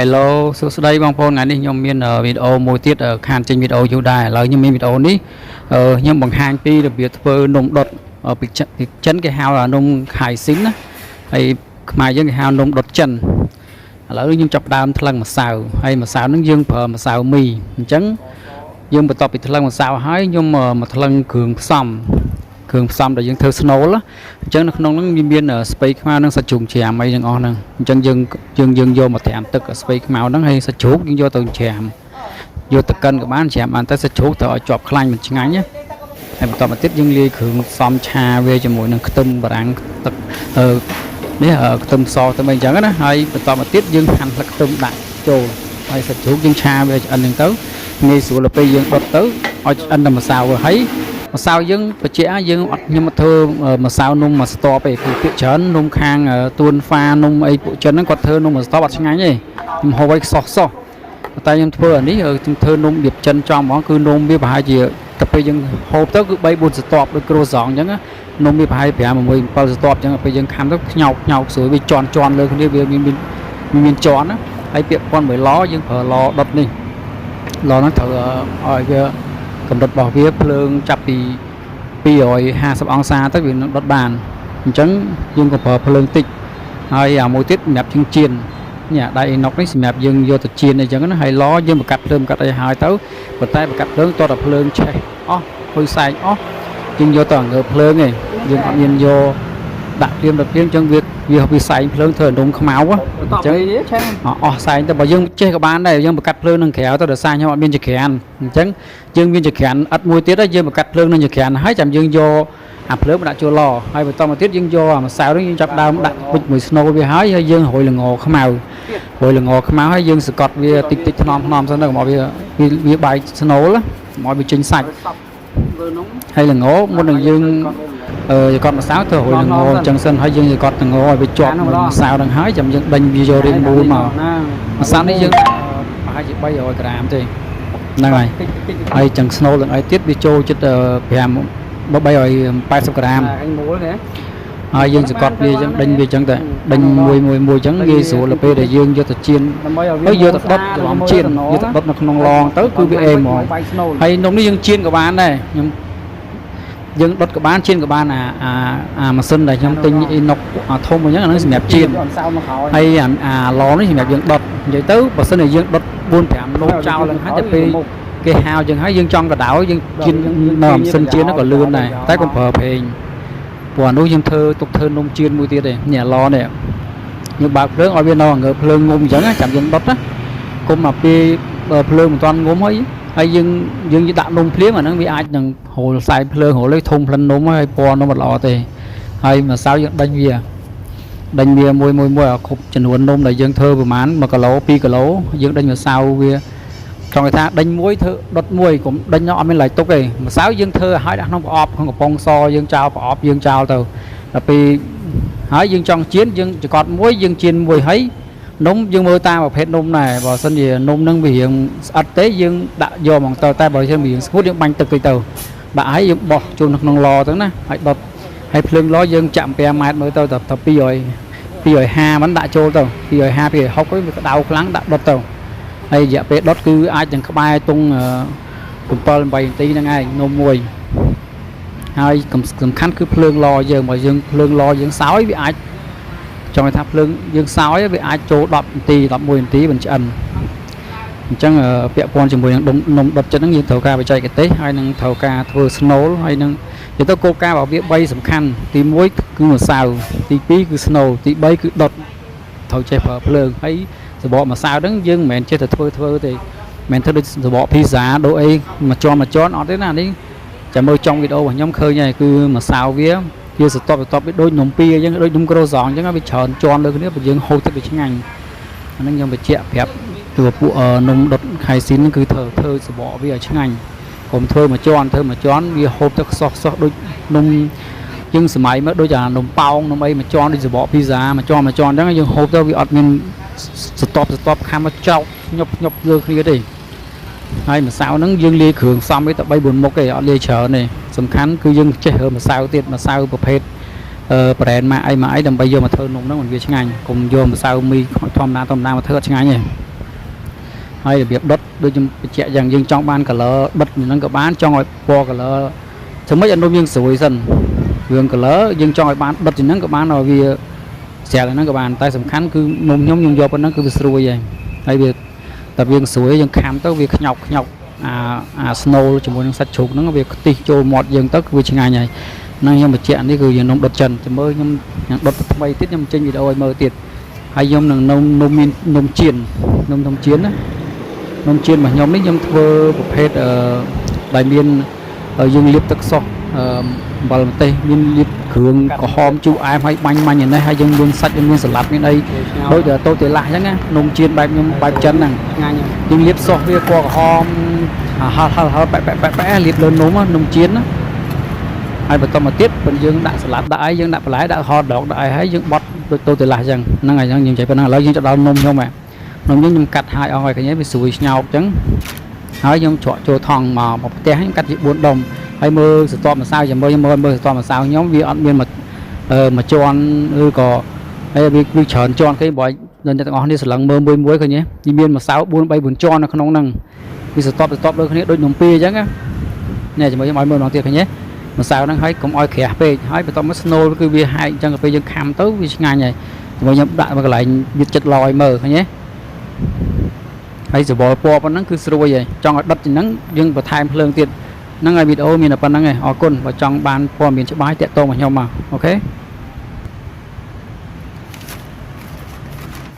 Hello សួស្តីបងប្អូនថ្ងៃនេះខ្ញុំមានវីដេអូមួយទៀតខានចេញវីដេអូយូរដែរឥឡូវខ្ញុំមានវីដេអូនេះខ្ញុំបង្ហាញពីរបៀបធ្វើនំដុតពីចិនគេហៅថានំខៃស៊ីនណាហើយខ្មែរយើងគេហៅនំដុតចិនឥឡូវខ្ញុំចាប់ផ្ដើមថ្លឹងម្សៅហើយម្សៅហ្នឹងយើងប្រើម្សៅមីអញ្ចឹងយើងបន្ទាប់ពីថ្លឹងម្សៅហើយខ្ញុំមកថ្លឹងគ្រឿងផ្សំដែលយើងធ្វើស្នូលអញ្ចឹងនៅក្នុងហ្នឹងមានស្ពៃខ្មៅនិងសាច់ជ្រូកច្រាមអីទាំងអស់ហ្នឹងអញ្ចឹងយើងយកមកត្រាំទឹកស្ពៃខ្មៅហ្នឹងហើយសាច់ជ្រូកយើងយកទៅច្រាមយកទៅកិនក៏បានច្រាមបានតែសាច់ជ្រូកត្រូវឲ្យជាប់ខ្លាញ់មិនឆ្ងាញ់ណាហើយបន្តមកទៀតយើងលាយគ្រឿងផ្សំឆាវាជាមួយនឹងខ្ទឹមបារាំងទឹកនេះខ្ទឹមសទៅអីអញ្ចឹងណាហើយបន្តមកទៀតយើងហាន់ស្លឹកខ្ទឹមដាក់ចូលហើយសាច់ជ្រូកយើងឆាវាឆ្អិនហ្នឹងទៅងាយស្រួលទៅពេលយើងដុតទៅឲ្យឆ្អិនតែម្សៅហើយម្សៅយើងបច្ចេកយើងអត់ខ្ញុំមកធ្វើម្សៅនំមកស្ទប់ទេគឺភាគច្រើននំខាងទួនហ្វានំអីពួកចិនហ្នឹងគាត់ធ្វើនំមកស្ទប់អត់ឆ្ងាញ់ទេខ្ញុំហូបឲ្យខ្សោះតែខ្ញុំធ្វើអានេះខ្ញុំធ្វើនំរបៀបចិនចំហ្មងគឺនំវាប្រហែលជាទៅពេលយើងហូបទៅគឺ3 4ស្ទប់ដូចគ្រូសងអញ្ចឹងនំវាប្រហែល5 6 7ស្ទប់អញ្ចឹងពេលយើងខាំទៅខ្ញោកស្រួយវាជន់លើគ្នាវាមានជន់ណាហើយពាក់ព័ន្ធមួយឡយើងប្រើឡដុតនេះឡហ្នឹងត្រូវឲ្យវាកម្រិតរបស់វាភ្លើងចាប់ពី250អង្សាទៅវានឹងដុតបានអញ្ចឹងយើងក៏ប្រើភ្លើងតិចហើយអាមួយទៀតសម្រាប់ជើងជៀននេះដៃអ៊ីណុកនេះសម្រាប់យើងយកទៅជៀនអីចឹងណាហើយឡយើងបង្កាត់ភ្លើងបង្កាត់អីហើយទៅប៉ុន្តែបង្កាត់ភ្លើងតតែភ្លើងឆេះអស់ហុយសែងអស់យើងយកទៅងើបភ្លើងឯងយើងអត់មានយកដាក់ព្រាមអញ្ចឹងវាសែងភ្លើងធ្វើនំខ្មៅអញ្ចឹងអស់សែងតែបើយើងចេះក៏បានដែរយើងបង្កាត់ភ្លើងនឹងក្រៅទៅដោយសារខ្ញុំអត់មានចក្រានអញ្ចឹងយើងមានចក្រានអត់មួយទៀតយើងបង្កាត់ភ្លើងនឹងចក្រានហើយចាំយើងយកអាភ្លើងមកដាក់ចូលឡហើយបន្តមកទៀតយើងយកអាម្សៅនេះយើងចាប់ដើមដាក់វិចមួយស្នូលវាហើយយើងរោយល្ងខ្មៅហើយយើងសកត់វាតិចថ្នមសិនទៅមកវាបាយស្នូលមកវាចេញសាច់ហើយល្ងមុននឹងយើងកត់ម្សៅទៅរោយល្ងអញ្ចឹងសិនហើយយើងកត់ល្ងឲ្យវាជាប់ម្សៅនឹងហើយចាំយើងដេញវាយករៀងមូលមកម្សៅនេះយើងប្រហែលជា300ក្រាមទេហ្នឹងហើយចឹងស្នូលទាំងអីទៀតវាចូលចិត្ត380ក្រាមហើយយើងសកត់វាចឹងដេញវាចឹងតែដេញមួយចឹងងាយស្រួលទៅពេលដែលយើងយកទៅជៀនហើយយកទៅដុតច្រឡំជៀនយកទៅដុតនៅក្នុងឡងទៅគឺវាអេមហ្មងហើយនំនេះយើងជៀនក៏បានដែរយើងដុតក៏បានជៀនក៏បានអាម៉ាស៊ីនដែលខ្ញុំទិញអ៊ីណុកធំអញ្ចឹងអានឹងសម្រាប់ជៀនហើយអាឡនេះសម្រាប់យើងដុតនិយាយទៅបើសិនជាយើងដុត 4-5 នំចោលឡើងហើយតែពេលគេហៅចឹងហើយយើងចង់កដៅយើងជៀននៅម៉ាស៊ីនជៀនហ្នឹងក៏លឿនដែរតែកុំប្រើប្រេងព្រោះអានោះយើងធ្វើនំជៀនមួយទៀតទេនេះឡនេះយើងបើកភ្លើងឲ្យវានៅងើភ្លើងងុំអញ្ចឹងចាំយើងដុតណាគុំមកពេលភ្លើងមិនទាន់ងុំហើយយើងដាក់នំភ្លាមអាហ្នឹងវាអាចនឹងហូរខ្សែភ្លើងហូរលេខធំផ្លិននំហើយពណ៌នំអត់ល្អទេហើយម្សៅយើងដេញវាមួយឲ្យគ្រប់ចំនួននំដែលយើងធ្វើប្រហែល1គីឡូ2គីឡូយើងដេញម្សៅវាចង់ថាដេញមួយធ្វើដុតមួយកុំដេញអត់មានឡៃទុកទេម្សៅយើងធ្វើឲ្យដាក់ក្នុងប្រអប់ក្នុងកំប៉ុងសយើងចោលប្រអប់យើងចោលទៅដល់ពេលហើយយើងចង់ជៀនយើងចកត់មួយយើងជៀនមួយហើយនំយើងមើលតាមប្រភេទនំដែរបើសិនជានំនឹងវារៀងស្អិតទេយើងដាក់យកហ្មងទៅតែបើយើងវារៀងស្ងួតយើងបាញ់ទឹកទៅដាក់ឲ្យយើងបោះចូលនៅក្នុងឡទៅណាហើយដុតហើយភ្លើងឡយើងចាក់5ម៉ែត្រមើលទៅតែ250មិនដាក់ចូលទៅ250 260វាក្តៅខ្លាំងដាក់ដុតទៅហើយរយៈពេលដុតគឺអាចនឹងក្បែរទង់7-8នាទីហ្នឹងឯងនំមួយហើយសំខាន់គឺភ្លើងឡយើងបើយើងភ្លើងឡយើងសោយវាអាចចង់ថាភ្លើងយើងសោយវាអាចចូល10នាទី11នាទីមិនឆ្អិនអញ្ចឹងពាក់ព័ន្ធជាមួយនឹងនំដុតចិត្តហ្នឹងយើងត្រូវការបច្ចេកទេសហើយនឹងត្រូវការធ្វើស្នូលហើយនឹងនិយាយទៅគោលការណ៍របស់វា3សំខាន់ទី1គឺម្សៅទី2គឺស្នូលទី3គឺដុតត្រូវចេះប្រើភ្លើងហើយសបកម្សៅហ្នឹងយើងមិនមែនចេះតែធ្វើទេមិនមែនធ្វើដូចសបកភីហ្សាដូចអីមួយជាន់អត់ទេណានេះចាំមើលចុងវីដេអូរបស់ខ្ញុំឃើញហើយគឺម្សៅវាសតបវាដូចនំពីអញ្ចឹងដូចនំក្រូសងអញ្ចឹងវាច្រើនជាន់លើគ្នាបើយើងហូបទឹកវាឆ្ងាញ់អាហ្នឹងខ្ញុំបញ្ជាក់ប្រាប់គឺពួកនំដុតខៃស៊ីនហ្នឹងគឺធ្វើសបកវាឲ្យឆ្ងាញ់កុំធ្វើមួយជាន់វាហូបទឹកខ្សោះដូចនំយើងសម័យមកដូចអានំប៉ោងនំអីមួយជាន់ដូចសបកភីហ្សាមួយជាន់អញ្ចឹងយើងហូបទៅវាអត់មានសតបខាំមកចោកញាប់លើគ្នាទេហើយម្សៅហ្នឹងយើងលាយគ្រឿងផ្សំវាតែ3 4មុខទេអត់លាយច្រើនទេសំខាន់គឺយើងចេះរើម្សៅទៀតម្សៅប្រភេទប្រេនម៉ាអីដើម្បីយកមកធ្វើនំហ្នឹងវាឆ្ងាញ់កុំយកម្សៅមីធម្មតាមកធ្វើអត់ឆ្ងាញ់ទេ hay là việc đất đôi chung trẻ rằng dương trong ban color đất nó có bán cho ngồi po color thứ mấy anh đôi dương sủi dần vườn color dương cho ngồi bán đất thì nó có bán rồi vì xẻ là nó có bán tay sầm khăn cứ nôm nhóm nhung do nó cứ bị sủi vậy hay việc tập viên sủi dương khám tới việc nhọc snow chỉ muốn sạch chuột nó việc tì cho một dương tất vì ngày này năng nhưng mà chuyện đi cứ dương nông đất trần chỉ mới nhưng đất bay tiết nhưng trên video mơ tiệt hay nhóm là nông chiên nông chiên mà nhóm đấy nhóm thưa một hết đại miền ở dương liệp tức so và tây miền liệp cường có hòm chú ai hay banh như này hay dương miền sạch dương miền sạch lạt bên đây đôi giờ tôi thì lại nhá nông chiên bài nhóm bài chân này dương liệp so với qua hòm bẻ liệp lớn núm nông chiên á hay bật mà tiếp bên dương đã sạch lạt đã dương đã lái đã ho đọt đã hay dương bọt tôi thì lại rằng năng ngày dương chạy bên năng lấy dương cho đau nôm không mẹ nôm nhưng cắt hai ở ngoài cái nhé bị sùi nhau trắng hỏi dương chọn chỗ thòng mà một té hay cắt 4 đồng hay mơ sự to mà sao giờ mơ to mà sao nhóm vì ăn miên mà cho ăn có hay bị chọn cho cái bỏi nên cho ngon đi sờ lăng mơ muối thôi nhé đi miên mà 6 4 7 4 cho nó không nóng năng vì sự to đôi khi đôi nhom pi chứ á này chỉ mới mơ nó tiệt thôi nhé mà sao nó thấy cũng oi khẻ pe hỏi bị to mất snow cái bia hai chân cái dương kham tới vì ngày này mà nhóm đại mà lại bị chật lòi mờ thôi nhé hay giờ bỏ po nó cứ sôi vậy trong đất thì nắng dương và thay lương tiền nắng ngày video mình là phần nắng này ở côn và trong ban po mình sẽ bái tẹt tô mà nhau mà ok